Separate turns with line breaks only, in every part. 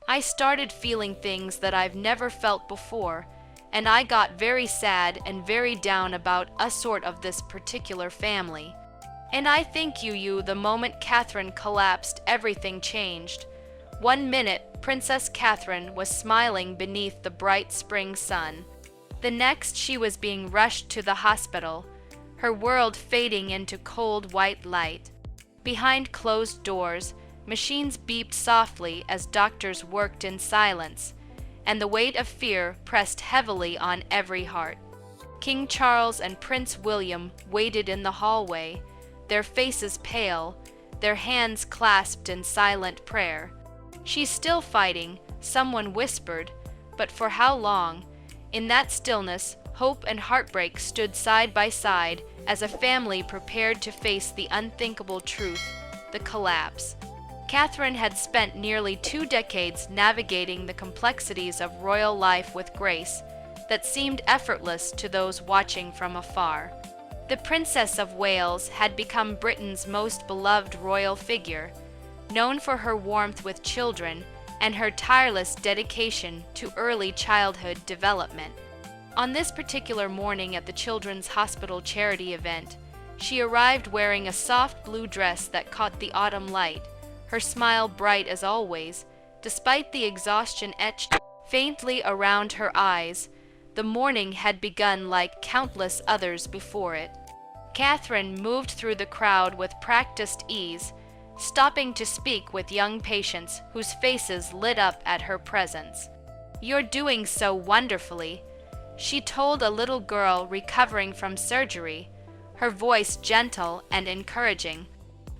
I started feeling things that I've never felt before, and I got very sad and very down about a sort of this particular family. And I think the moment Catherine collapsed, everything changed. 1 minute, Princess Catherine was smiling beneath the bright spring sun. The next, she was being rushed to the hospital, her world fading into cold white light. Behind closed doors, machines beeped softly as doctors worked in silence, and the weight of fear pressed heavily on every heart. King Charles and Prince William waited in the hallway, their faces pale, their hands clasped in silent prayer. "She's still fighting," someone whispered, but for how long? In that stillness, hope and heartbreak stood side by side as a family prepared to face the unthinkable truth, the collapse. Catherine had spent nearly 2 decades navigating the complexities of royal life with grace that seemed effortless to those watching from afar. The Princess of Wales had become Britain's most beloved royal figure, known for her warmth with children and her tireless dedication to early childhood development. On this particular morning at the Children's Hospital charity event, she arrived wearing a soft blue dress that caught the autumn light, her smile bright as always, despite the exhaustion etched faintly around her eyes. The morning had begun like countless others before it. Catherine moved through the crowd with practiced ease, stopping to speak with young patients whose faces lit up at her presence. "You're doing so wonderfully," she told a little girl recovering from surgery, her voice gentle and encouraging.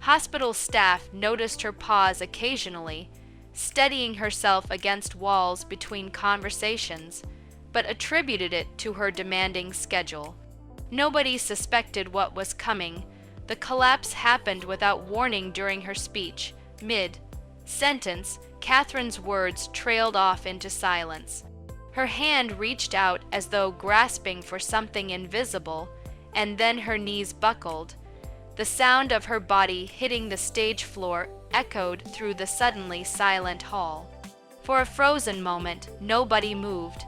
Hospital staff noticed her pause occasionally, steadying herself against walls between conversations, but attributed it to her demanding schedule. Nobody suspected what was coming. The collapse happened without warning during her speech. Mid-sentence, Catherine's words trailed off into silence. Her hand reached out as though grasping for something invisible, and then her knees buckled. The sound of her body hitting the stage floor echoed through the suddenly silent hall. For a frozen moment, nobody moved.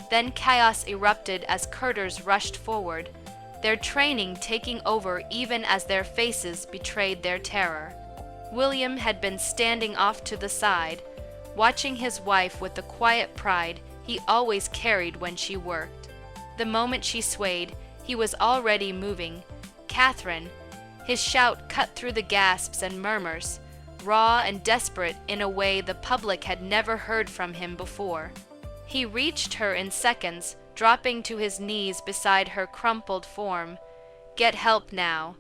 Then chaos erupted as Curters rushed forward, their training taking over even as their faces betrayed their terror. William had been standing off to the side, watching his wife with the quiet pride he always carried when she worked. The moment she swayed, he was already moving. "Catherine!" His shout cut through the gasps and murmurs, raw and desperate in a way the public had never heard from him before. He reached her in seconds, dropping to his knees beside her crumpled form. "Get help now,"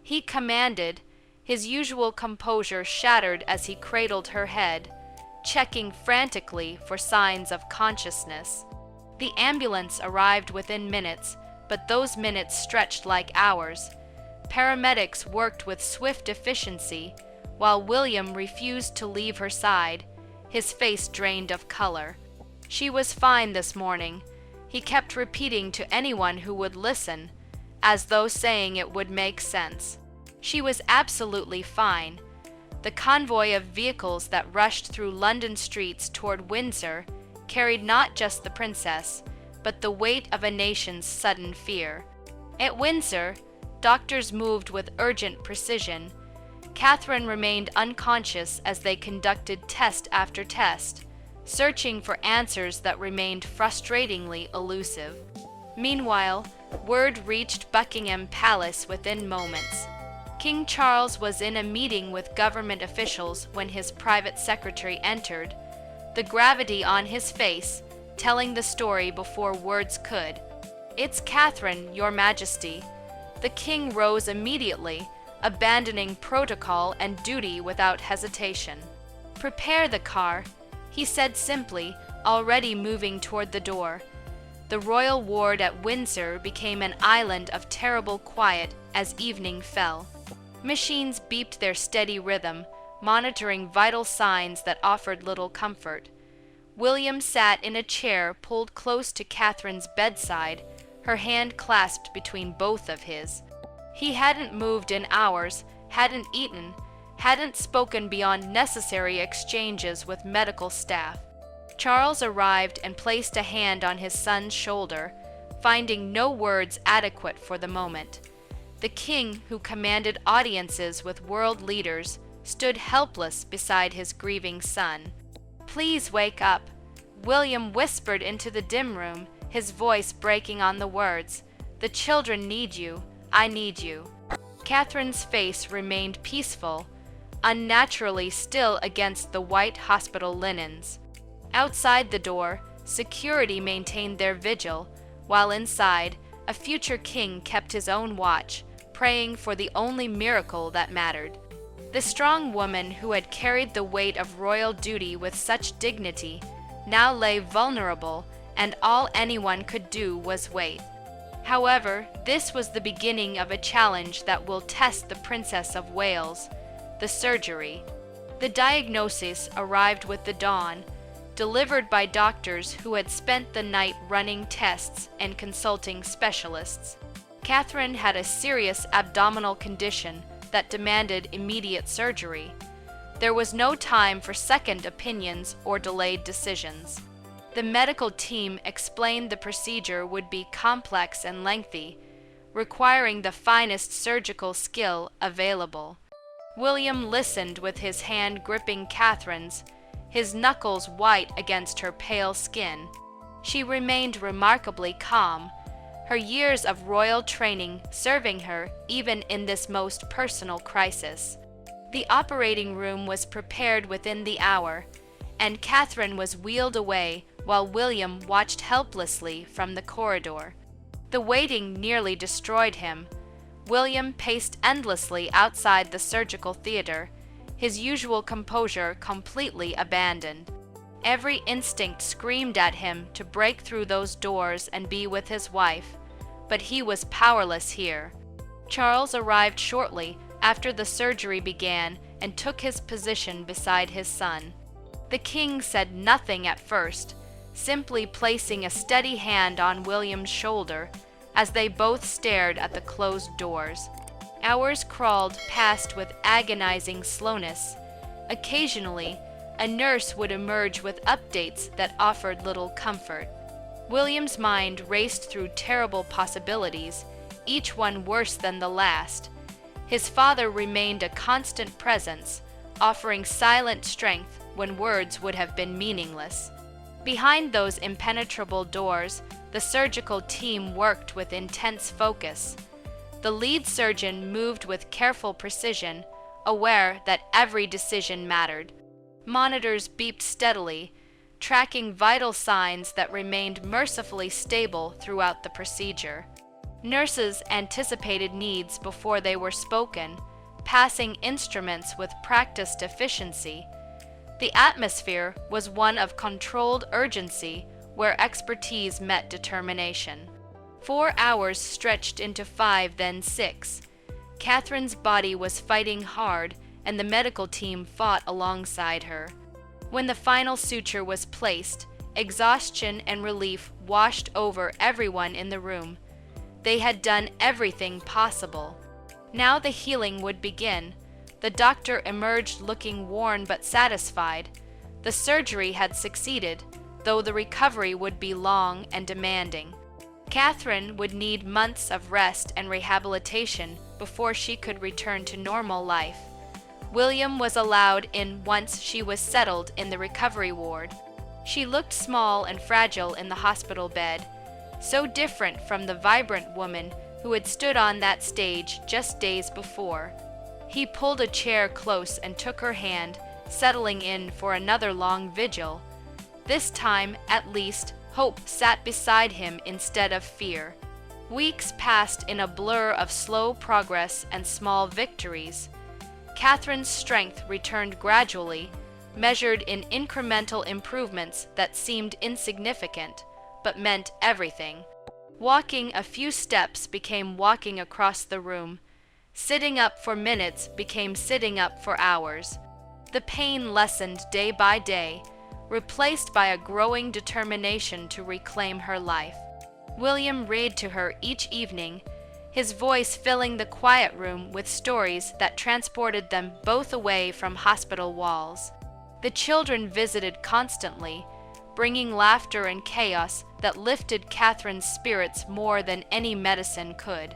he commanded, his usual composure shattered as he cradled her head, checking frantically for signs of consciousness. The ambulance arrived within minutes, but those minutes stretched like hours. Paramedics worked with swift efficiency, while William refused to leave her side, his face drained of color. She was fine this morning, he kept repeating to anyone who would listen, as though saying it would make sense. She was absolutely fine. The convoy of vehicles that rushed through London streets toward Windsor carried not just the princess, but the weight of a nation's sudden fear. At Windsor, doctors moved with urgent precision. Catherine remained unconscious as they conducted test after test, searching for answers that remained frustratingly elusive. Meanwhile, word reached Buckingham Palace within moments. King Charles was in a meeting with government officials when his private secretary entered, the gravity on his face telling the story before words could. "It's Catherine, Your Majesty." The king rose immediately, abandoning protocol and duty without hesitation. "Prepare the car," he said simply, already moving toward the door. The royal ward at Windsor became an island of terrible quiet as evening fell. Machines beeped their steady rhythm, monitoring vital signs that offered little comfort. William sat in a chair pulled close to Catherine's bedside, her hand clasped between both of his. He hadn't moved in hours, hadn't eaten, hadn't spoken beyond necessary exchanges with medical staff. Charles arrived and placed a hand on his son's shoulder, finding no words adequate for the moment. The king, who commanded audiences with world leaders, stood helpless beside his grieving son. "Please wake up," William whispered into the dim room, his voice breaking on the words. "The children need you. I need you." Catherine's face remained peaceful, unnaturally still against the white hospital linens. Outside the door, security maintained their vigil, while inside, a future king kept his own watch, praying for the only miracle that mattered. The strong woman who had carried the weight of royal duty with such dignity now lay vulnerable, and all anyone could do was wait. However, this was the beginning of a challenge that will test the Princess of Wales: the surgery. The diagnosis arrived with the dawn, delivered by doctors who had spent the night running tests and consulting specialists. Catherine had a serious abdominal condition that demanded immediate surgery. There was no time for second opinions or delayed decisions. The medical team explained the procedure would be complex and lengthy, requiring the finest surgical skill available. William listened with his hand gripping Catherine's, his knuckles white against her pale skin. She remained remarkably calm, her years of royal training serving her even in this most personal crisis. The operating room was prepared within the hour, and Catherine was wheeled away while William watched helplessly from the corridor. The waiting nearly destroyed him. William paced endlessly outside the surgical theater, his usual composure completely abandoned. Every instinct screamed at him to break through those doors and be with his wife, but he was powerless here. Charles arrived shortly after the surgery began and took his position beside his son. The king said nothing at first, simply placing a steady hand on William's shoulder as they both stared at the closed doors. Hours crawled past with agonizing slowness. Occasionally, a nurse would emerge with updates that offered little comfort. William's mind raced through terrible possibilities, each one worse than the last. His father remained a constant presence, offering silent strength when words would have been meaningless. Behind those impenetrable doors, the surgical team worked with intense focus. The lead surgeon moved with careful precision, aware that every decision mattered. Monitors beeped steadily, tracking vital signs that remained mercifully stable throughout the procedure. Nurses anticipated needs before they were spoken, passing instruments with practiced efficiency. The atmosphere was one of controlled urgency, where expertise met determination. 4 hours stretched into 5, then 6. Catherine's body was fighting hard, and the medical team fought alongside her. When the final suture was placed, exhaustion and relief washed over everyone in the room. They had done everything possible. Now the healing would begin. The doctor emerged looking worn but satisfied. The surgery had succeeded, though the recovery would be long and demanding. Catherine would need months of rest and rehabilitation before she could return to normal life. William was allowed in once she was settled in the recovery ward. She looked small and fragile in the hospital bed, so different from the vibrant woman who had stood on that stage just days before. He pulled a chair close and took her hand, settling in for another long vigil. This time, at least, hope sat beside him instead of fear. Weeks passed in a blur of slow progress and small victories. Catherine's strength returned gradually, measured in incremental improvements that seemed insignificant, but meant everything. Walking a few steps became walking across the room. Sitting up for minutes became sitting up for hours. The pain lessened day by day, replaced by a growing determination to reclaim her life. William read to her each evening, his voice filling the quiet room with stories that transported them both away from hospital walls. The children visited constantly, bringing laughter and chaos that lifted Catherine's spirits more than any medicine could.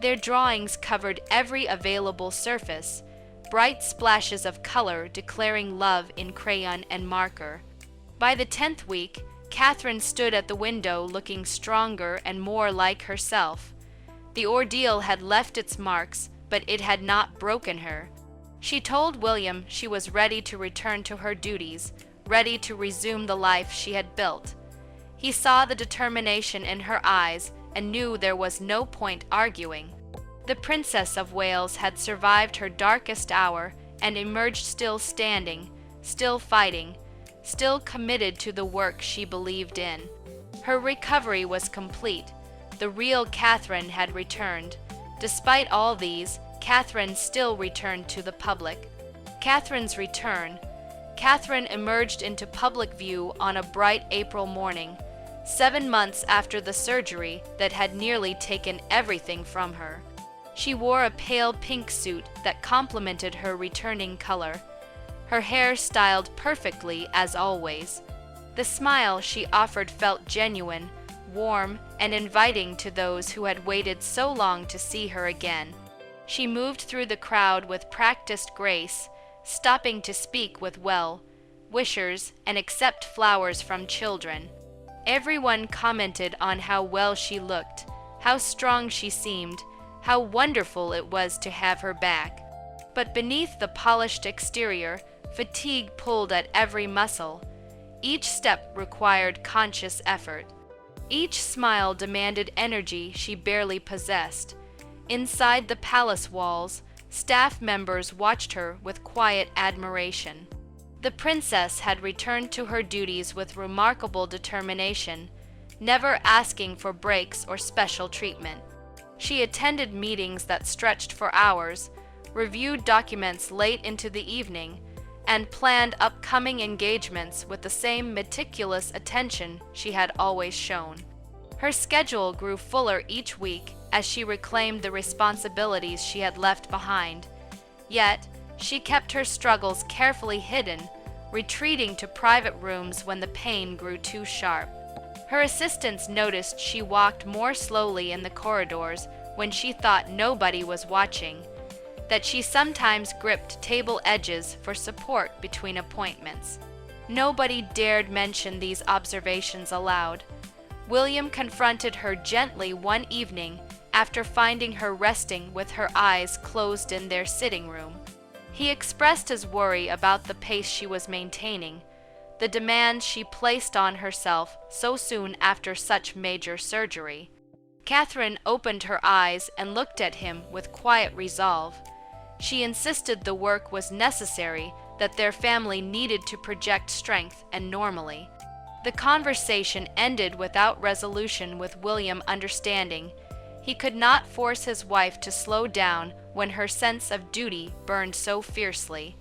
Their drawings covered every available surface, bright splashes of color declaring love in crayon and marker. By the 10th week, Catherine stood at the window looking stronger and more like herself. The ordeal had left its marks, but it had not broken her. She told William she was ready to return to her duties, ready to resume the life she had built. He saw the determination in her eyes and knew there was no point arguing. The Princess of Wales had survived her darkest hour and emerged still standing, still fighting, still committed to the work she believed in. Her recovery was complete. The real Catherine had returned. Despite all these, Catherine still returned to the public. Catherine's return. Catherine emerged into public view on a bright April morning, 7 months after the surgery that had nearly taken everything from her. She wore a pale pink suit that complemented her returning color, her hair styled perfectly as always. The smile she offered felt genuine, warm, and inviting to those who had waited so long to see her again. She moved through the crowd with practiced grace, stopping to speak with well-wishers and accept flowers from children. Everyone commented on how well she looked, how strong she seemed, how wonderful it was to have her back. But beneath the polished exterior, fatigue pulled at every muscle. Each step required conscious effort. Each smile demanded energy she barely possessed. Inside the palace walls, staff members watched her with quiet admiration. The princess had returned to her duties with remarkable determination, never asking for breaks or special treatment. She attended meetings that stretched for hours, reviewed documents late into the evening, and planned upcoming engagements with the same meticulous attention she had always shown. Her schedule grew fuller each week as she reclaimed the responsibilities she had left behind. Yet, she kept her struggles carefully hidden, retreating to private rooms when the pain grew too sharp. Her assistants noticed she walked more slowly in the corridors when she thought nobody was watching, that she sometimes gripped table edges for support between appointments. Nobody dared mention these observations aloud. William confronted her gently one evening after finding her resting with her eyes closed in their sitting room. He expressed his worry about the pace she was maintaining, the demands she placed on herself so soon after such major surgery. Catherine opened her eyes and looked at him with quiet resolve. She insisted the work was necessary, that their family needed to project strength and normally. The conversation ended without resolution, with William understanding. He could not force his wife to slow down when her sense of duty burned so fiercely.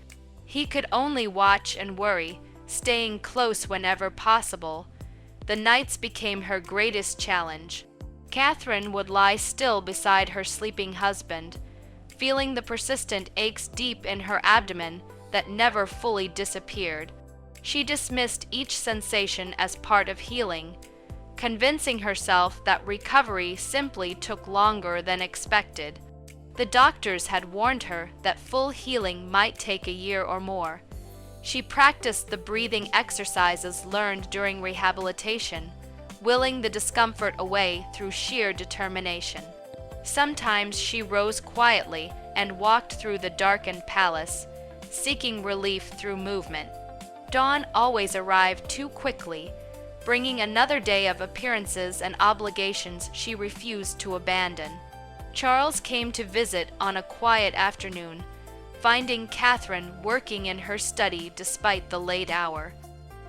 He could only watch and worry, staying close whenever possible. The nights became her greatest challenge. Catherine would lie still beside her sleeping husband, feeling the persistent aches deep in her abdomen that never fully disappeared. She dismissed each sensation as part of healing, convincing herself that recovery simply took longer than expected. The doctors had warned her that full healing might take a year or more. She practiced the breathing exercises learned during rehabilitation, willing the discomfort away through sheer determination. Sometimes she rose quietly and walked through the darkened palace, seeking relief through movement. Dawn always arrived too quickly, bringing another day of appearances and obligations she refused to abandon. Charles came to visit on a quiet afternoon, finding Catherine working in her study despite the late hour.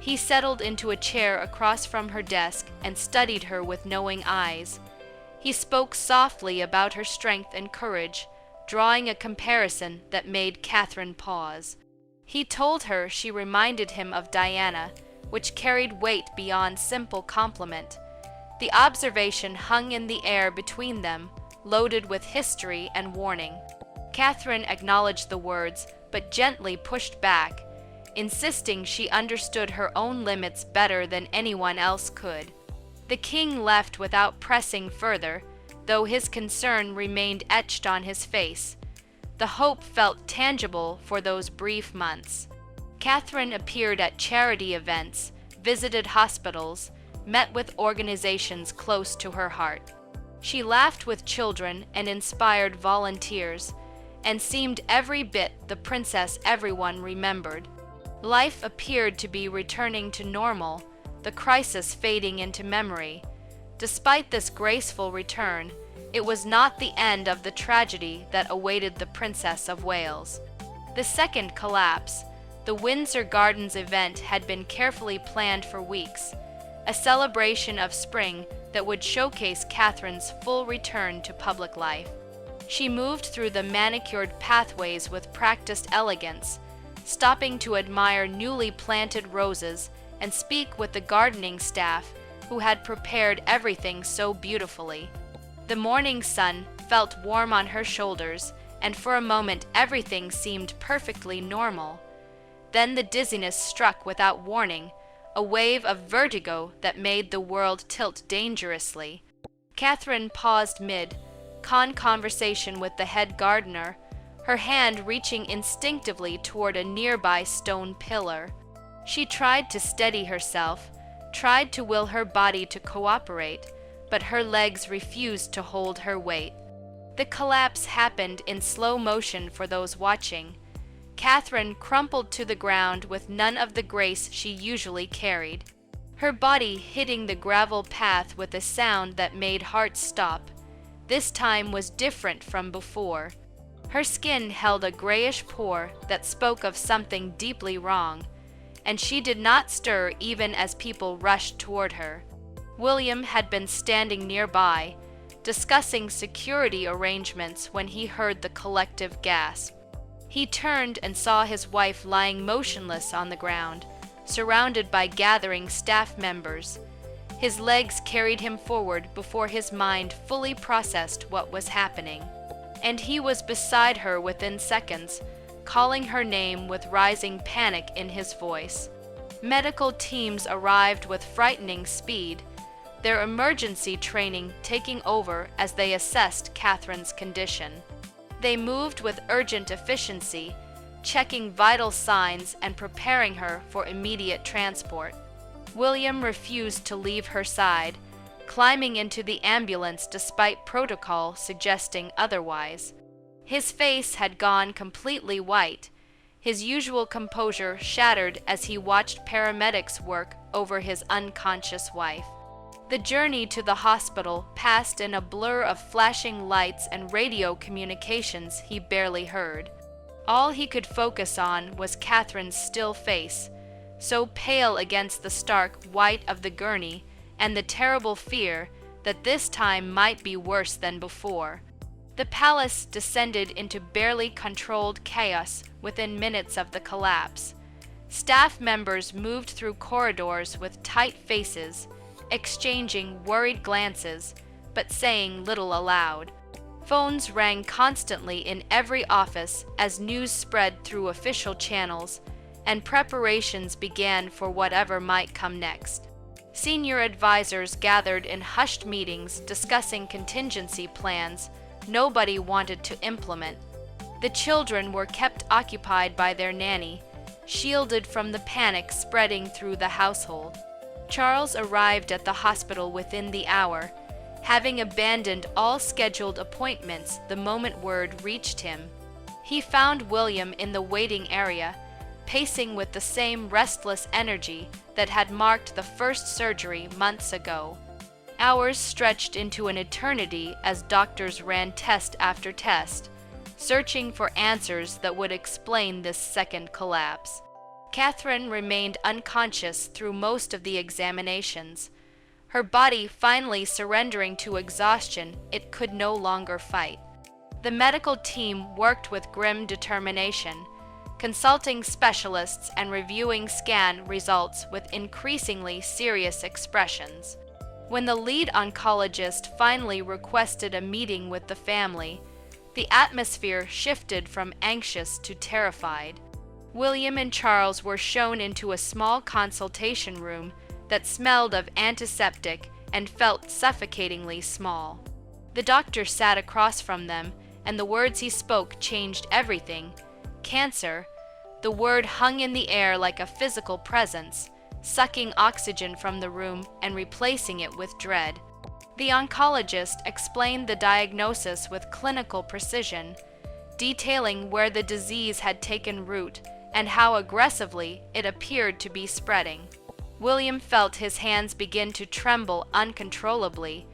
He settled into a chair across from her desk and studied her with knowing eyes. He spoke softly about her strength and courage, drawing a comparison that made Catherine pause. He told her she reminded him of Diana, which carried weight beyond simple compliment. The observation hung in the air between them, loaded with history and warning. Catherine acknowledged the words, but gently pushed back, insisting she understood her own limits better than anyone else could. The king left without pressing further, though his concern remained etched on his face. The hope felt tangible for those brief months. Catherine appeared at charity events, visited hospitals, met with organizations close to her heart. She laughed with children and inspired volunteers, and seemed every bit the princess everyone remembered. Life appeared to be returning to normal, the crisis fading into memory. Despite this graceful return, it was not the end of the tragedy that awaited the Princess of Wales. The second collapse, the Windsor Gardens event, had been carefully planned for weeks, a celebration of spring that would showcase Catherine's full return to public life. She moved through the manicured pathways with practiced elegance, stopping to admire newly planted roses and speak with the gardening staff who had prepared everything so beautifully. The morning sun felt warm on her shoulders, and for a moment everything seemed perfectly normal. Then the dizziness struck without warning, a wave of vertigo that made the world tilt dangerously. Catherine paused mid-conversation with the head gardener, her hand reaching instinctively toward a nearby stone pillar. She tried to steady herself, tried to will her body to cooperate, but her legs refused to hold her weight. The collapse happened in slow motion for those watching. Catherine crumpled to the ground with none of the grace she usually carried, her body hitting the gravel path with a sound that made hearts stop. This time was different from before. Her skin held a grayish pore that spoke of something deeply wrong, and she did not stir even as people rushed toward her. William had been standing nearby, discussing security arrangements when he heard the collective gasp. He turned and saw his wife lying motionless on the ground, surrounded by gathering staff members. His legs carried him forward before his mind fully processed what was happening, and he was beside her within seconds, calling her name with rising panic in his voice. Medical teams arrived with frightening speed, their emergency training taking over as they assessed Catherine's condition. They moved with urgent efficiency, checking vital signs and preparing her for immediate transport. William refused to leave her side, climbing into the ambulance despite protocol suggesting otherwise. His face had gone completely white, his usual composure shattered as he watched paramedics work over his unconscious wife. The journey to the hospital passed in a blur of flashing lights and radio communications he barely heard. All he could focus on was Catherine's still face, so pale against the stark white of the gurney, and the terrible fear that this time might be worse than before. The palace descended into barely controlled chaos within minutes of the collapse. Staff members moved through corridors with tight faces, exchanging worried glances, but saying little aloud. Phones rang constantly in every office as news spread through official channels, and preparations began for whatever might come next. Senior advisors gathered in hushed meetings discussing contingency plans nobody wanted to implement. The children were kept occupied by their nanny, shielded from the panic spreading through the household. Charles arrived at the hospital within the hour, having abandoned all scheduled appointments the moment word reached him. He found William in the waiting area, pacing with the same restless energy that had marked the first surgery months ago. Hours stretched into an eternity as doctors ran test after test, searching for answers that would explain this second collapse. Catherine remained unconscious through most of the examinations, her body finally surrendering to exhaustion it could no longer fight. The medical team worked with grim determination, consulting specialists and reviewing scan results with increasingly serious expressions. When the lead oncologist finally requested a meeting with the family, the atmosphere shifted from anxious to terrified. William and Charles were shown into a small consultation room that smelled of antiseptic and felt suffocatingly small. The doctor sat across from them, and the words he spoke changed everything. Cancer. The word hung in the air like a physical presence, sucking oxygen from the room and replacing it with dread. The oncologist explained the diagnosis with clinical precision, detailing where the disease had taken root and how aggressively it appeared to be spreading. William felt his hands begin to tremble uncontrollably,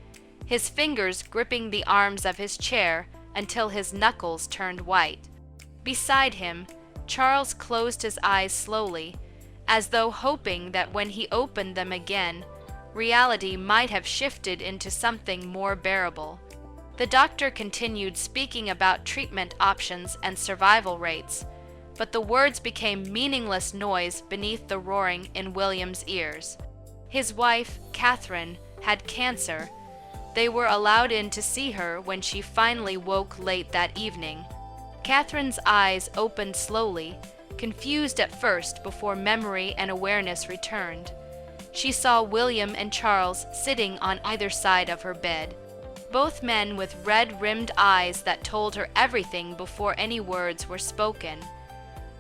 his fingers gripping the arms of his chair until his knuckles turned white. Beside him, Charles closed his eyes slowly, as though hoping that when he opened them again, reality might have shifted into something more bearable. The doctor continued speaking about treatment options and survival rates, but the words became meaningless noise beneath the roaring in William's ears. His wife, Catherine, had cancer. They were allowed in to see her when she finally woke late that evening. Catherine's eyes opened slowly, confused at first before memory and awareness returned. She saw William and Charles sitting on either side of her bed, both men with red-rimmed eyes that told her everything before any words were spoken.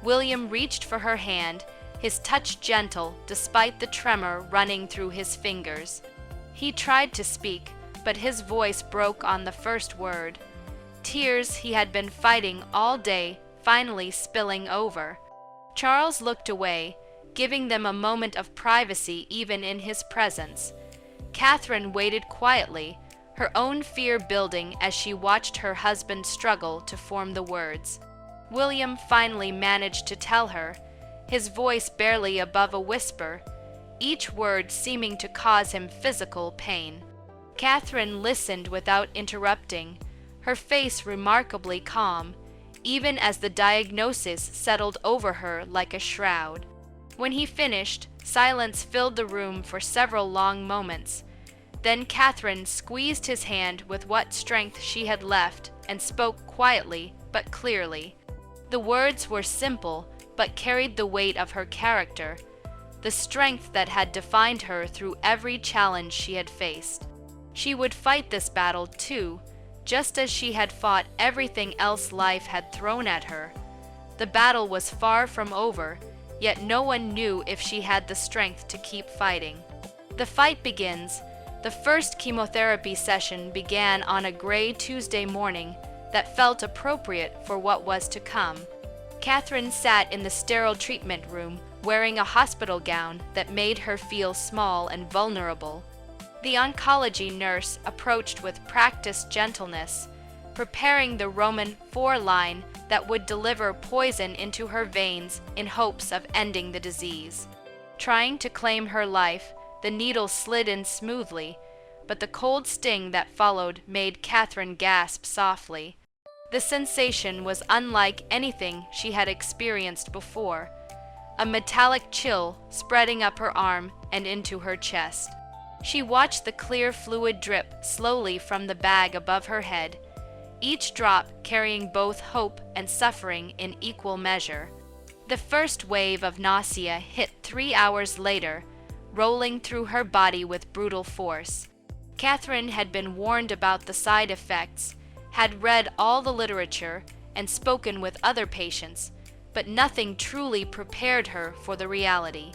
William reached for her hand, his touch gentle despite the tremor running through his fingers. He tried to speak, but his voice broke on the first word. Tears he had been fighting all day finally spilling over. Charles looked away, giving them a moment of privacy even in his presence. Catherine waited quietly, her own fear building as she watched her husband struggle to form the words. William finally managed to tell her, his voice barely above a whisper, each word seeming to cause him physical pain. Catherine listened without interrupting, her face remarkably calm, even as the diagnosis settled over her like a shroud. When he finished, silence filled the room for several long moments. Then Catherine squeezed his hand with what strength she had left and spoke quietly but clearly. The words were simple but carried the weight of her character, the strength that had defined her through every challenge she had faced. She would fight this battle too, just as she had fought everything else life had thrown at her. The battle was far from over, yet no one knew if she had the strength to keep fighting. The fight begins. The first chemotherapy session began on a gray Tuesday morning that felt appropriate for what was to come. Catherine sat in the sterile treatment room, wearing a hospital gown that made her feel small and vulnerable. The oncology nurse approached with practiced gentleness, preparing the Roman IV-line that would deliver poison into her veins in hopes of ending the disease. Trying to claim her life, the needle slid in smoothly, but the cold sting that followed made Catherine gasp softly. The sensation was unlike anything she had experienced before, a metallic chill spreading up her arm and into her chest. She watched the clear fluid drip slowly from the bag above her head, each drop carrying both hope and suffering in equal measure. The first wave of nausea hit 3 hours later, rolling through her body with brutal force. Catherine had been warned about the side effects, had read all the literature, and spoken with other patients, but nothing truly prepared her for the reality.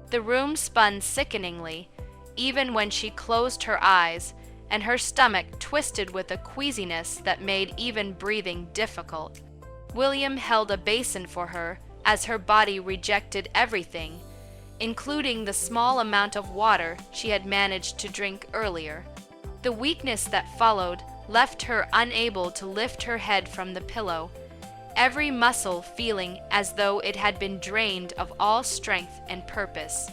The room spun sickeningly, even when she closed her eyes, and her stomach twisted with a queasiness that made even breathing difficult. William held a basin for her as her body rejected everything, including the small amount of water she had managed to drink earlier. The weakness that followed left her unable to lift her head from the pillow, every muscle feeling as though it had been drained of all strength and purpose.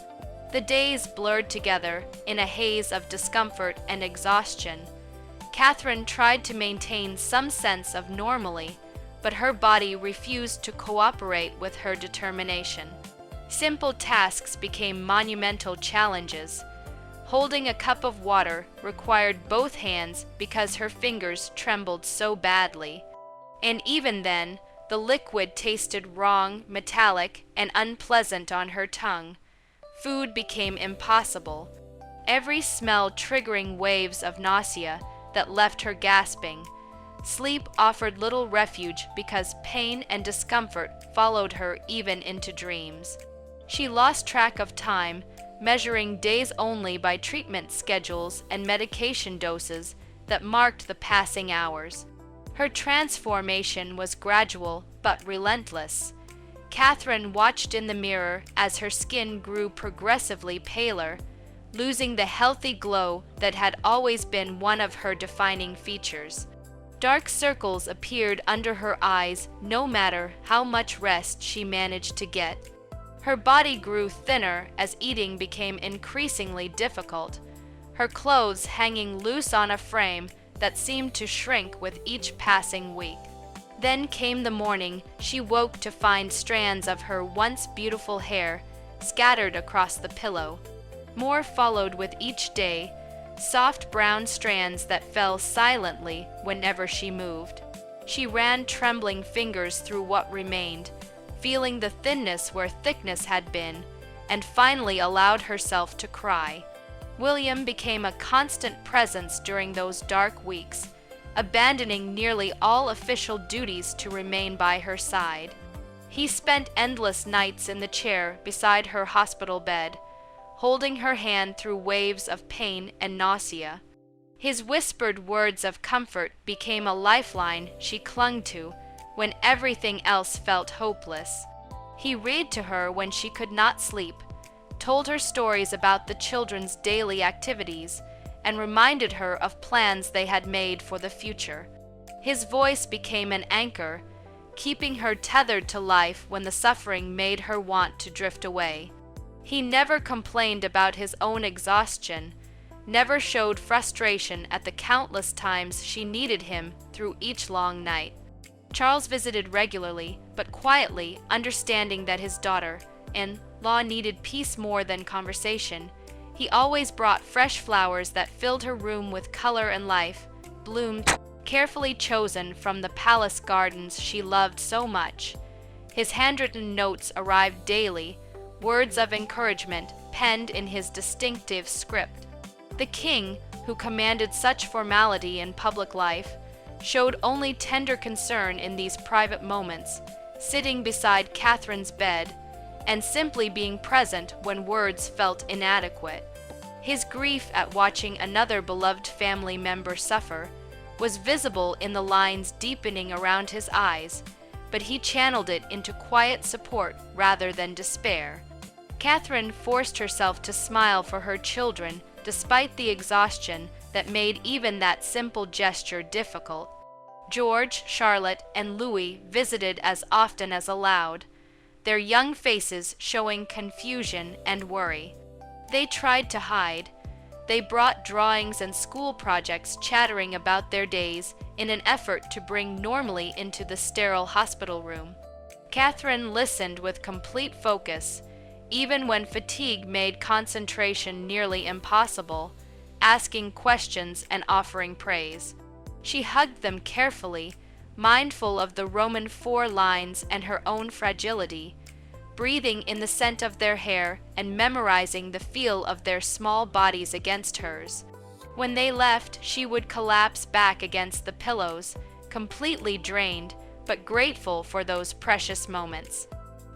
The days blurred together in a haze of discomfort and exhaustion. Catherine tried to maintain some sense of normalcy, but her body refused to cooperate with her determination. Simple tasks became monumental challenges. Holding a cup of water required both hands because her fingers trembled so badly. And even then, the liquid tasted wrong, metallic, and unpleasant on her tongue. Food became impossible, every smell triggering waves of nausea that left her gasping. Sleep offered little refuge because pain and discomfort followed her even into dreams. She lost track of time, measuring days only by treatment schedules and medication doses that marked the passing hours. Her transformation was gradual but relentless. Catherine watched in the mirror as her skin grew progressively paler, losing the healthy glow that had always been one of her defining features. Dark circles appeared under her eyes no matter how much rest she managed to get. Her body grew thinner as eating became increasingly difficult, her clothes hanging loose on a frame that seemed to shrink with each passing week. Then came the morning she woke to find strands of her once beautiful hair scattered across the pillow. More followed with each day, soft brown strands that fell silently whenever she moved. She ran trembling fingers through what remained, feeling the thinness where thickness had been, and finally allowed herself to cry. William became a constant presence during those dark weeks, abandoning nearly all official duties to remain by her side. He spent endless nights in the chair beside her hospital bed, holding her hand through waves of pain and nausea. His whispered words of comfort became a lifeline she clung to when everything else felt hopeless. He read to her when she could not sleep, told her stories about the children's daily activities, and reminded her of plans they had made for the future. His voice became an anchor, keeping her tethered to life when the suffering made her want to drift away. He never complained about his own exhaustion, never showed frustration at the countless times she needed him through each long night. Charles visited regularly, but quietly, understanding that his daughter-in-law needed peace more than conversation. He always brought fresh flowers that filled her room with color and life, bloomed, carefully chosen from the palace gardens she loved so much. His handwritten notes arrived daily, words of encouragement penned in his distinctive script. The king, who commanded such formality in public life, showed only tender concern in these private moments, sitting beside Catherine's bed, and simply being present when words felt inadequate. His grief at watching another beloved family member suffer was visible in the lines deepening around his eyes, but he channeled it into quiet support rather than despair. Catherine forced herself to smile for her children despite the exhaustion that made even that simple gesture difficult. George, Charlotte, and Louis visited as often as allowed, their young faces showing confusion and worry. They tried to hide. They brought drawings and school projects chattering about their days in an effort to bring normally into the sterile hospital room. Catherine listened with complete focus, even when fatigue made concentration nearly impossible, asking questions and offering praise. She hugged them carefully, mindful of the Roman 4 lines and her own fragility, breathing in the scent of their hair and memorizing the feel of their small bodies against hers. When they left, she would collapse back against the pillows, completely drained, but grateful for those precious moments.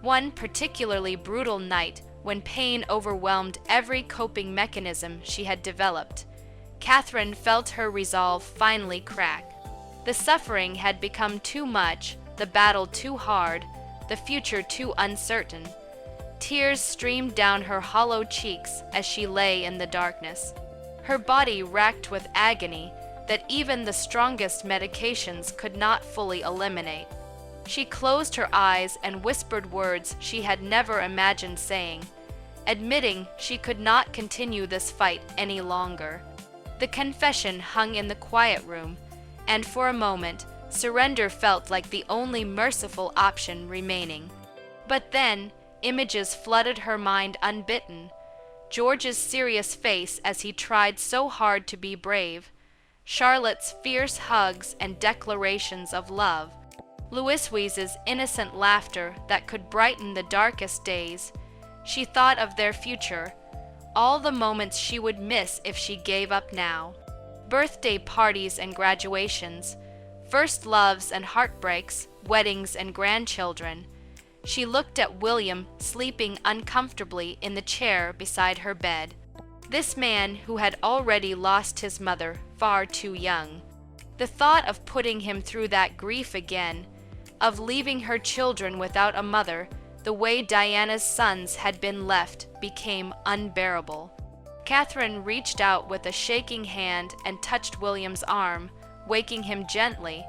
One particularly brutal night, when pain overwhelmed every coping mechanism she had developed, Catherine felt her resolve finally crack. The suffering had become too much, the battle too hard, the future too uncertain. Tears streamed down her hollow cheeks as she lay in the darkness, her body racked with agony that even the strongest medications could not fully eliminate. She closed her eyes and whispered words she had never imagined saying, admitting she could not continue this fight any longer. The confession hung in the quiet room, and for a moment, surrender felt like the only merciful option remaining. But then, images flooded her mind unbidden. George's serious face as he tried so hard to be brave, Charlotte's fierce hugs and declarations of love, Louiswise's innocent laughter that could brighten the darkest days. She thought of their future, all the moments she would miss if she gave up now. Birthday parties and graduations, first loves and heartbreaks, weddings and grandchildren. She looked at William sleeping uncomfortably in the chair beside her bed. This man who had already lost his mother far too young. The thought of putting him through that grief again, of leaving her children without a mother, the way Diana's sons had been left, became unbearable. Catherine reached out with a shaking hand and touched William's arm, waking him gently.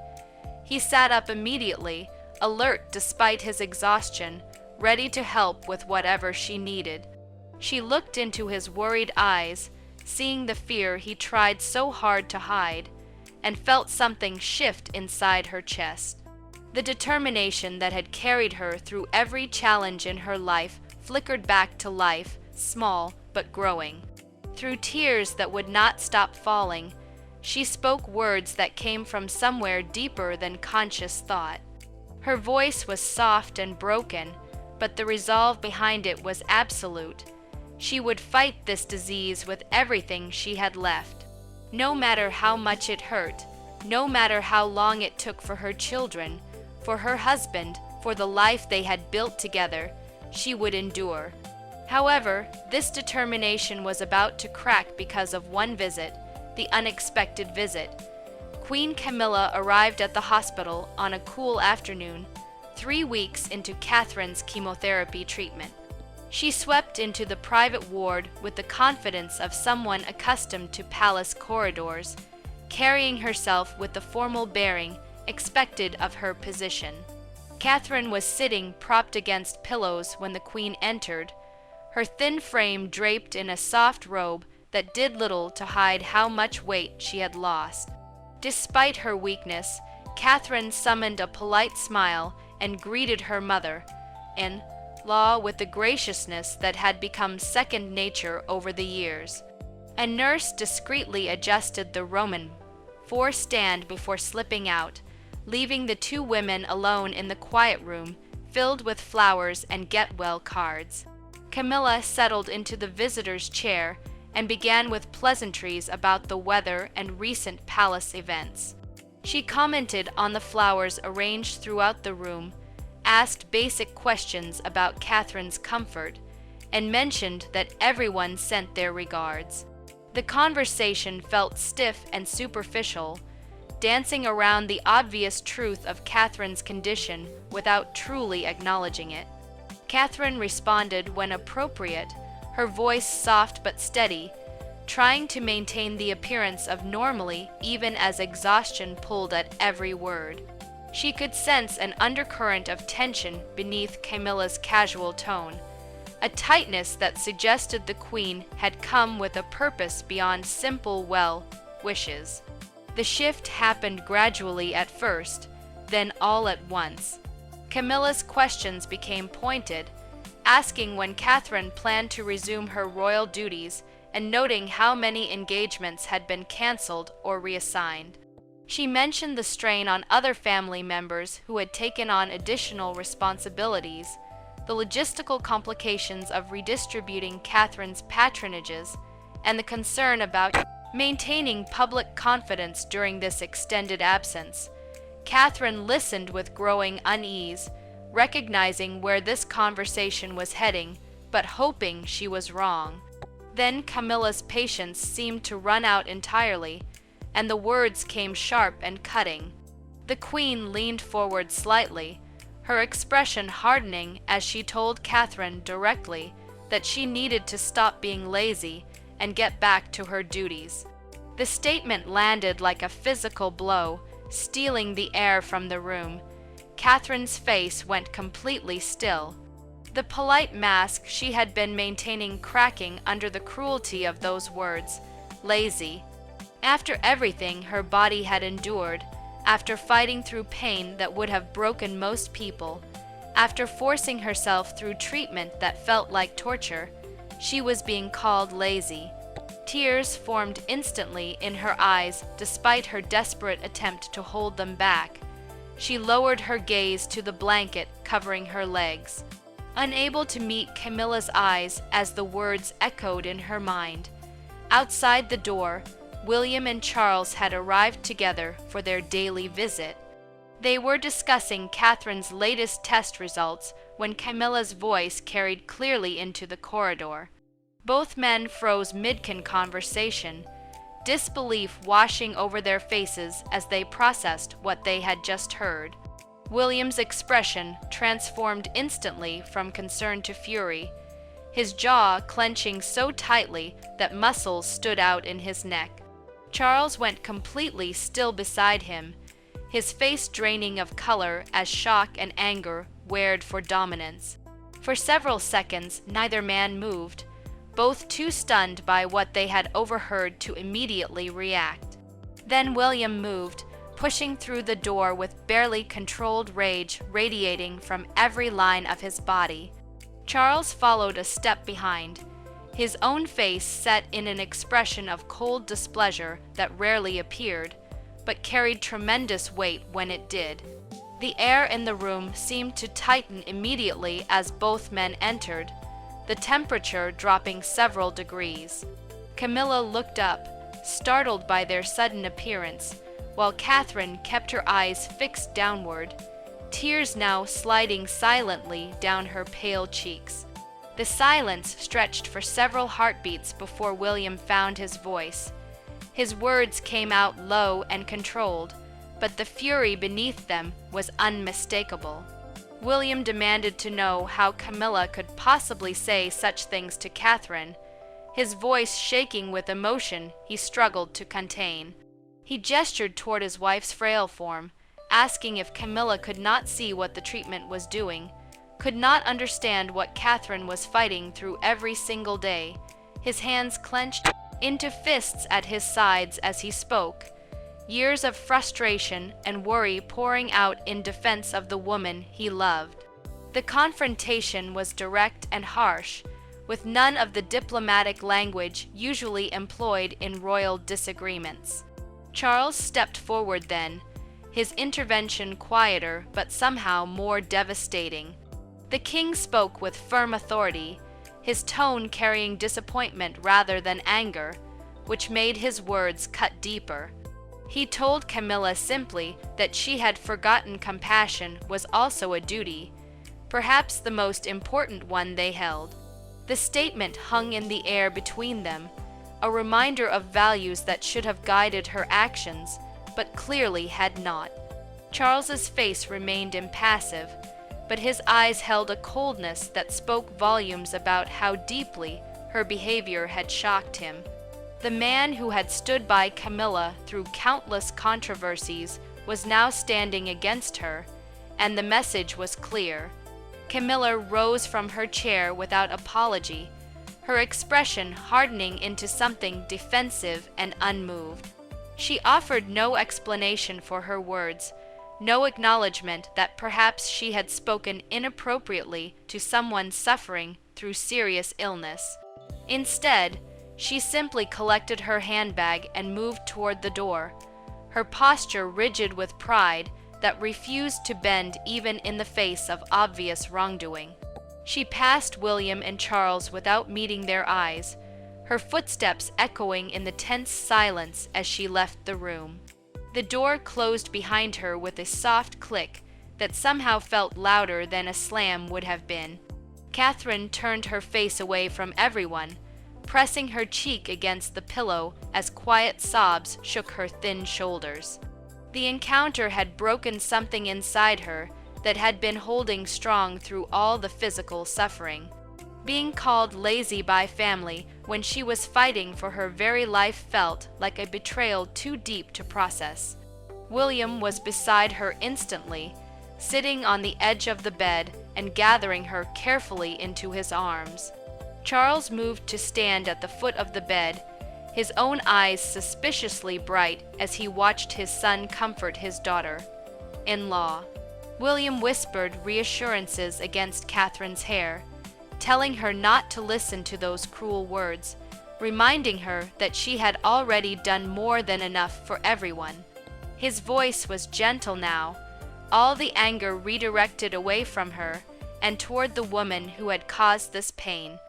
He sat up immediately, alert despite his exhaustion, ready to help with whatever she needed. She looked into his worried eyes, seeing the fear he tried so hard to hide, and felt something shift inside her chest. The determination that had carried her through every challenge in her life flickered back to life, small but growing. Through tears that would not stop falling, she spoke words that came from somewhere deeper than conscious thought. Her voice was soft and broken, but the resolve behind it was absolute. She would fight this disease with everything she had left. No matter how much it hurt, no matter how long it took for her children, for her husband, for the life they had built together, she would endure. However, this determination was about to crack because of one visit, the unexpected visit. Queen Camilla arrived at the hospital on a cool afternoon, 3 weeks into Catherine's chemotherapy treatment. She swept into the private ward with the confidence of someone accustomed to palace corridors, carrying herself with the formal bearing expected of her position. Catherine was sitting propped against pillows when the Queen entered, her thin frame draped in a soft robe that did little to hide how much weight she had lost. Despite her weakness, Catherine summoned a polite smile and greeted her mother-in-law with the graciousness that had become second nature over the years. A nurse discreetly adjusted the Roman stand before slipping out, leaving the two women alone in the quiet room filled with flowers and get-well cards. Camilla settled into the visitor's chair and began with pleasantries about the weather and recent palace events. She commented on the flowers arranged throughout the room, asked basic questions about Catherine's comfort, and mentioned that everyone sent their regards. The conversation felt stiff and superficial, dancing around the obvious truth of Catherine's condition without truly acknowledging it. Catherine responded when appropriate, her voice soft but steady, trying to maintain the appearance of normalcy even as exhaustion pulled at every word. She could sense an undercurrent of tension beneath Camilla's casual tone, a tightness that suggested the Queen had come with a purpose beyond simple well-wishes. The shift happened gradually at first, then all at once. Camilla's questions became pointed, asking when Catherine planned to resume her royal duties and noting how many engagements had been cancelled or reassigned. She mentioned the strain on other family members who had taken on additional responsibilities, the logistical complications of redistributing Catherine's patronages, and the concern about maintaining public confidence during this extended absence. Catherine listened with growing unease, recognizing where this conversation was heading, but hoping she was wrong. Then Camilla's patience seemed to run out entirely, and the words came sharp and cutting. The Queen leaned forward slightly, her expression hardening as she told Catherine directly that she needed to stop being lazy and get back to her duties. The statement landed like a physical blow, stealing the air from the room. Catherine's face went completely still, the polite mask she had been maintaining cracking under the cruelty of those words, lazy. After everything her body had endured, after fighting through pain that would have broken most people, after forcing herself through treatment that felt like torture, She was being called lazy. Tears formed instantly in her eyes despite her desperate attempt to hold them back. She lowered her gaze to the blanket covering her legs, unable to meet Camilla's eyes as the words echoed in her mind. Outside the door, William and Charles had arrived together for their daily visit. They were discussing Catherine's latest test results when Camilla's voice carried clearly into the corridor. Both men froze mid-conversation, disbelief washing over their faces as they processed what they had just heard. William's expression transformed instantly from concern to fury, his jaw clenching so tightly that muscles stood out in his neck. Charles went completely still beside him, his face draining of color as shock and anger wared for dominance. For several seconds, neither man moved, both too stunned by what they had overheard to immediately react. Then William moved, pushing through the door with barely controlled rage radiating from every line of his body. Charles followed a step behind, his own face set in an expression of cold displeasure that rarely appeared, but carried tremendous weight when it did. The air in the room seemed to tighten immediately as both men entered, the temperature dropping several degrees. Camilla looked up, startled by their sudden appearance, while Catherine kept her eyes fixed downward, tears now sliding silently down her pale cheeks. The silence stretched for several heartbeats before William found his voice. His words came out low and controlled, but the fury beneath them was unmistakable. William demanded to know how Camilla could possibly say such things to Catherine. His voice shaking with emotion he struggled to contain. He gestured toward his wife's frail form, asking if Camilla could not see what the treatment was doing, could not understand what Catherine was fighting through every single day. His hands clenched into fists at his sides as he spoke, years of frustration and worry pouring out in defense of the woman he loved. The confrontation was direct and harsh, with none of the diplomatic language usually employed in royal disagreements. Charles stepped forward then, his intervention quieter but somehow more devastating. The king spoke with firm authority, his tone carrying disappointment rather than anger, which made his words cut deeper. He told Camilla simply that she had forgotten compassion was also a duty, perhaps the most important one they held. The statement hung in the air between them, a reminder of values that should have guided her actions, but clearly had not. Charles's face remained impassive, but his eyes held a coldness that spoke volumes about how deeply her behavior had shocked him. The man who had stood by Camilla through countless controversies was now standing against her, and the message was clear. Camilla rose from her chair without apology, her expression hardening into something defensive and unmoved. She offered no explanation for her words, no acknowledgement that perhaps she had spoken inappropriately to someone suffering through serious illness. Instead, she simply collected her handbag and moved toward the door, her posture rigid with pride that refused to bend even in the face of obvious wrongdoing. She passed William and Charles without meeting their eyes, her footsteps echoing in the tense silence as she left the room. The door closed behind her with a soft click that somehow felt louder than a slam would have been. Catherine turned her face away from everyone, pressing her cheek against the pillow as quiet sobs shook her thin shoulders. The encounter had broken something inside her that had been holding strong through all the physical suffering. Being called lazy by family when she was fighting for her very life felt like a betrayal too deep to process. William was beside her instantly, sitting on the edge of the bed and gathering her carefully into his arms. Charles moved to stand at the foot of the bed, his own eyes suspiciously bright as he watched his son comfort his daughter-in-law. William whispered reassurances against Catherine's hair, telling her not to listen to those cruel words, reminding her that she had already done more than enough for everyone. His voice was gentle now, all the anger redirected away from her and toward the woman who had caused this pain.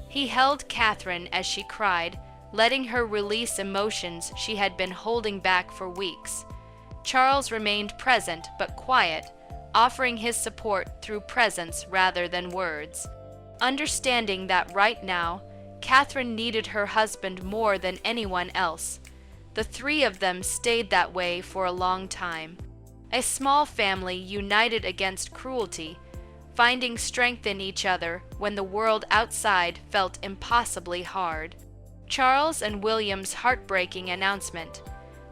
He held Catherine as she cried, letting her release emotions she had been holding back for weeks. Charles remained present but quiet, offering his support through presence rather than words. Understanding that right now, Catherine needed her husband more than anyone else. The three of them stayed that way for a long time. A small family united against cruelty, finding strength in each other when the world outside felt impossibly hard. Charles and William's heartbreaking announcement.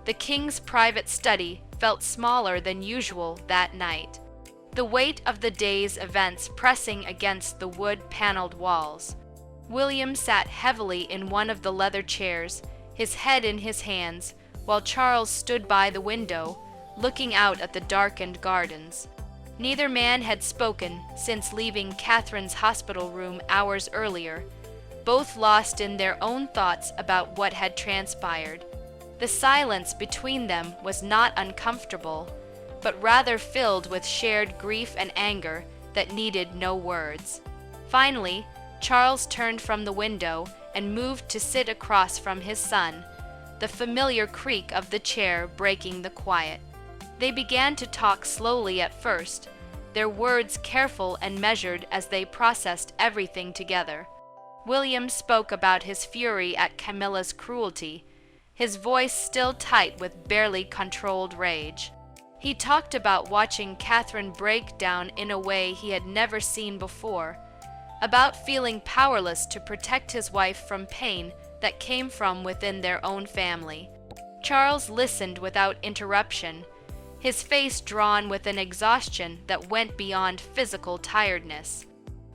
The king's private study felt smaller than usual that night, the weight of the day's events pressing against the wood-paneled walls. William sat heavily in one of the leather chairs, his head in his hands, while Charles stood by the window, looking out at the darkened gardens. Neither man had spoken since leaving Catherine's hospital room hours earlier, both lost in their own thoughts about what had transpired. The silence between them was not uncomfortable, but rather filled with shared grief and anger that needed no words. Finally, Charles turned from the window and moved to sit across from his son, the familiar creak of the chair breaking the quiet. They began to talk slowly at first, their words careful and measured as they processed everything together. William spoke about his fury at Camilla's cruelty, his voice still tight with barely controlled rage. He talked about watching Catherine break down in a way he had never seen before, about feeling powerless to protect his wife from pain that came from within their own family. Charles listened without interruption, his face drawn with an exhaustion that went beyond physical tiredness.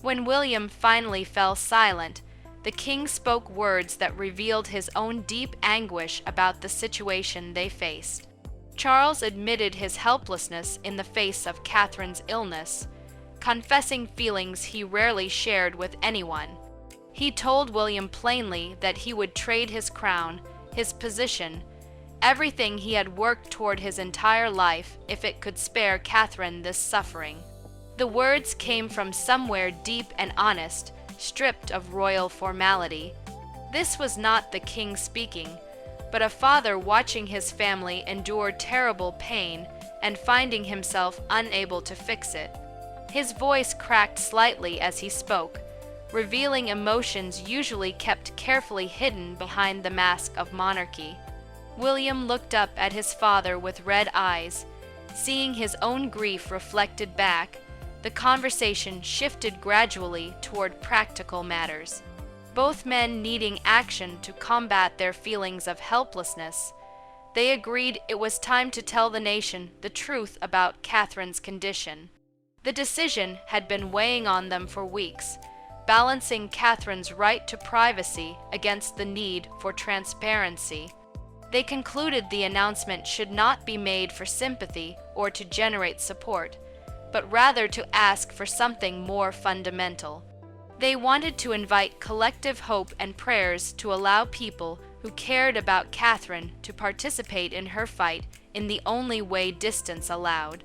When William finally fell silent, the king spoke words that revealed his own deep anguish about the situation they faced. Charles admitted his helplessness in the face of Catherine's illness, confessing feelings he rarely shared with anyone. He told William plainly that he would trade his crown, his position, everything he had worked toward his entire life if it could spare Catherine this suffering. The words came from somewhere deep and honest, stripped of royal formality. This was not the king speaking, but a father watching his family endure terrible pain and finding himself unable to fix it. His voice cracked slightly as he spoke, revealing emotions usually kept carefully hidden behind the mask of monarchy. William looked up at his father with red eyes. Seeing his own grief reflected back, the conversation shifted gradually toward practical matters. Both men needing action to combat their feelings of helplessness, they agreed it was time to tell the nation the truth about Catherine's condition. The decision had been weighing on them for weeks, balancing Catherine's right to privacy against the need for transparency. They concluded the announcement should not be made for sympathy or to generate support, but rather to ask for something more fundamental. They wanted to invite collective hope and prayers to allow people who cared about Catherine to participate in her fight in the only way distance allowed.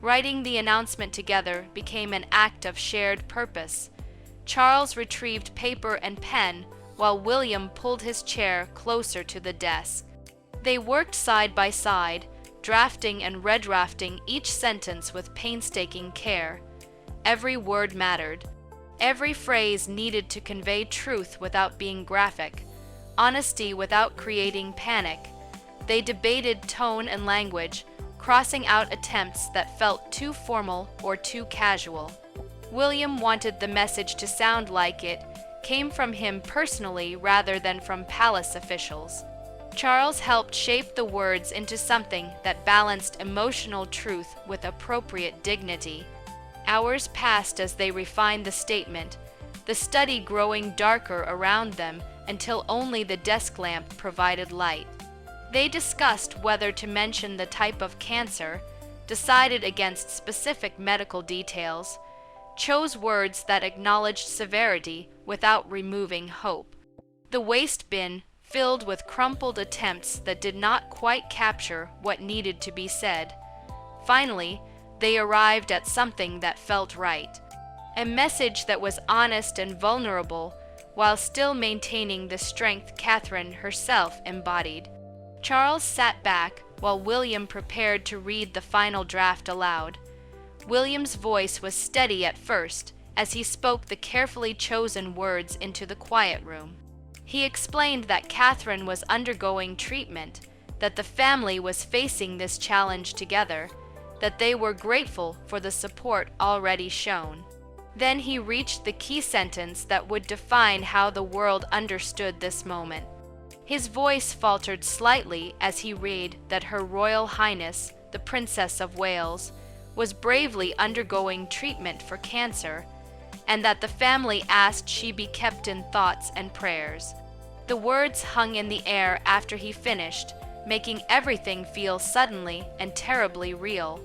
Writing the announcement together became an act of shared purpose. Charles retrieved paper and pen while William pulled his chair closer to the desk. They worked side by side, drafting and redrafting each sentence with painstaking care. Every word mattered. Every phrase needed to convey truth without being graphic, honesty without creating panic. They debated tone and language, crossing out attempts that felt too formal or too casual. William wanted the message to sound like it came from him personally rather than from palace officials. Charles helped shape the words into something that balanced emotional truth with appropriate dignity. Hours passed as they refined the statement, the study growing darker around them until only the desk lamp provided light. They discussed whether to mention the type of cancer, decided against specific medical details, chose words that acknowledged severity without removing hope. The waste bin filled with crumpled attempts that did not quite capture what needed to be said. Finally, they arrived at something that felt right. A message that was honest and vulnerable, while still maintaining the strength Catherine herself embodied. Charles sat back while William prepared to read the final draft aloud. William's voice was steady at first as he spoke the carefully chosen words into the quiet room. He explained that Catherine was undergoing treatment, that the family was facing this challenge together, that they were grateful for the support already shown. Then he reached the key sentence that would define how the world understood this moment. His voice faltered slightly as he read that Her Royal Highness, the Princess of Wales, was bravely undergoing treatment for cancer, and that the family asked she be kept in thoughts and prayers. The words hung in the air after he finished, making everything feel suddenly and terribly real.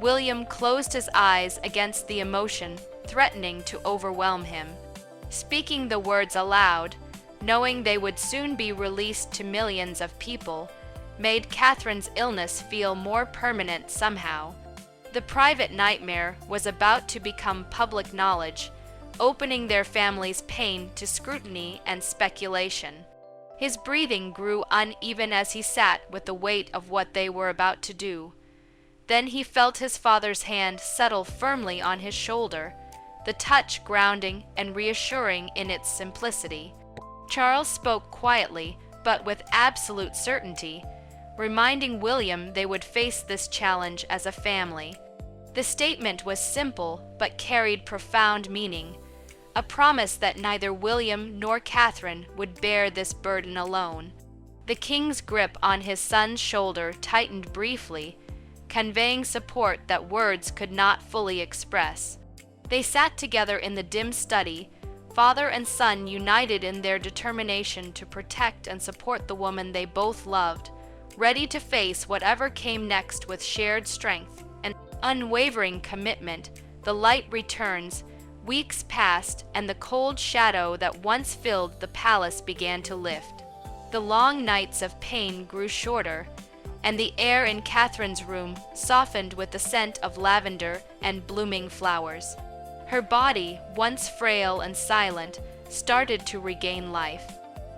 William closed his eyes against the emotion threatening to overwhelm him. Speaking the words aloud, knowing they would soon be released to millions of people, made Catherine's illness feel more permanent somehow. The private nightmare was about to become public knowledge, opening their family's pain to scrutiny and speculation. His breathing grew uneven as he sat with the weight of what they were about to do. Then he felt his father's hand settle firmly on his shoulder, the touch grounding and reassuring in its simplicity. Charles spoke quietly, but with absolute certainty, reminding William they would face this challenge as a family. The statement was simple but carried profound meaning, a promise that neither William nor Catherine would bear this burden alone. The king's grip on his son's shoulder tightened briefly, conveying support that words could not fully express. They sat together in the dim study, father and son united in their determination to protect and support the woman they both loved, ready to face whatever came next with shared strength and unwavering commitment. The light returns, weeks passed, and the cold shadow that once filled the palace began to lift. The long nights of pain grew shorter, and the air in Catherine's room softened with the scent of lavender and blooming flowers. Her body, once frail and silent, started to regain life.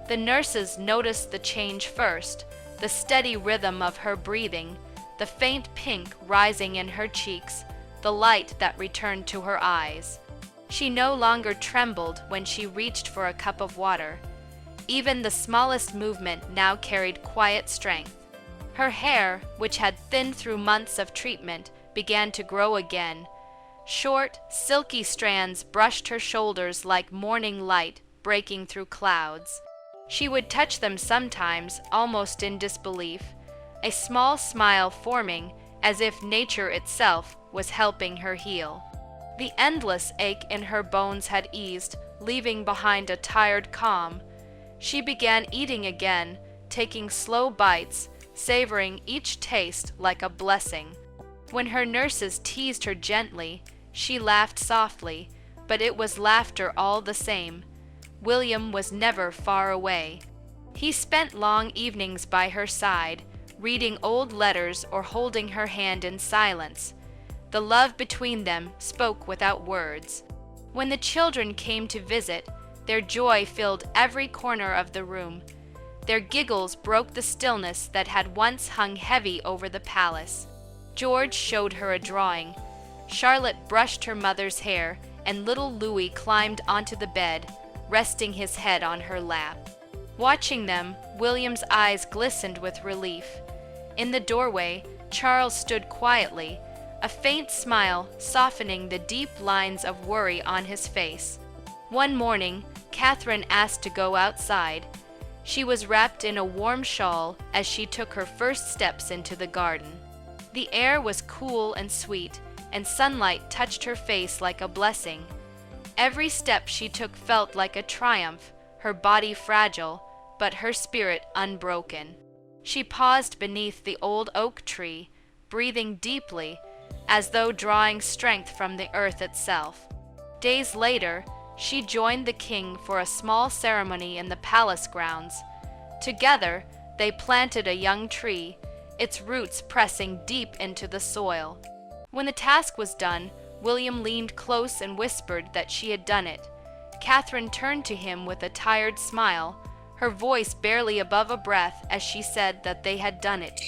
The nurses noticed the change first, the steady rhythm of her breathing, the faint pink rising in her cheeks, the light that returned to her eyes. She no longer trembled when she reached for a cup of water. Even the smallest movement now carried quiet strength. Her hair, which had thinned through months of treatment, began to grow again. Short, silky strands brushed her shoulders like morning light breaking through clouds. She would touch them sometimes, almost in disbelief, a small smile forming as if nature itself was helping her heal. The endless ache in her bones had eased, leaving behind a tired calm. She began eating again, taking slow bites, savoring each taste like a blessing. When her nurses teased her gently, she laughed softly, but it was laughter all the same. William was never far away. He spent long evenings by her side, reading old letters or holding her hand in silence. The love between them spoke without words. When the children came to visit, their joy filled every corner of the room. Their giggles broke the stillness that had once hung heavy over the palace. George showed her a drawing. Charlotte brushed her mother's hair, and little Louis climbed onto the bed, resting his head on her lap. Watching them, William's eyes glistened with relief. In the doorway, Charles stood quietly, a faint smile softening the deep lines of worry on his face. One morning, Catherine asked to go outside. She was wrapped in a warm shawl as she took her first steps into the garden. The air was cool and sweet, and sunlight touched her face like a blessing. Every step she took felt like a triumph, her body fragile, but her spirit unbroken. She paused beneath the old oak tree, breathing deeply, as though drawing strength from the earth itself. Days later, she joined the king for a small ceremony in the palace grounds. Together, they planted a young tree, its roots pressing deep into the soil. When the task was done, William leaned close and whispered that she had done it. Catherine turned to him with a tired smile, her voice barely above a breath as she said that they had done it.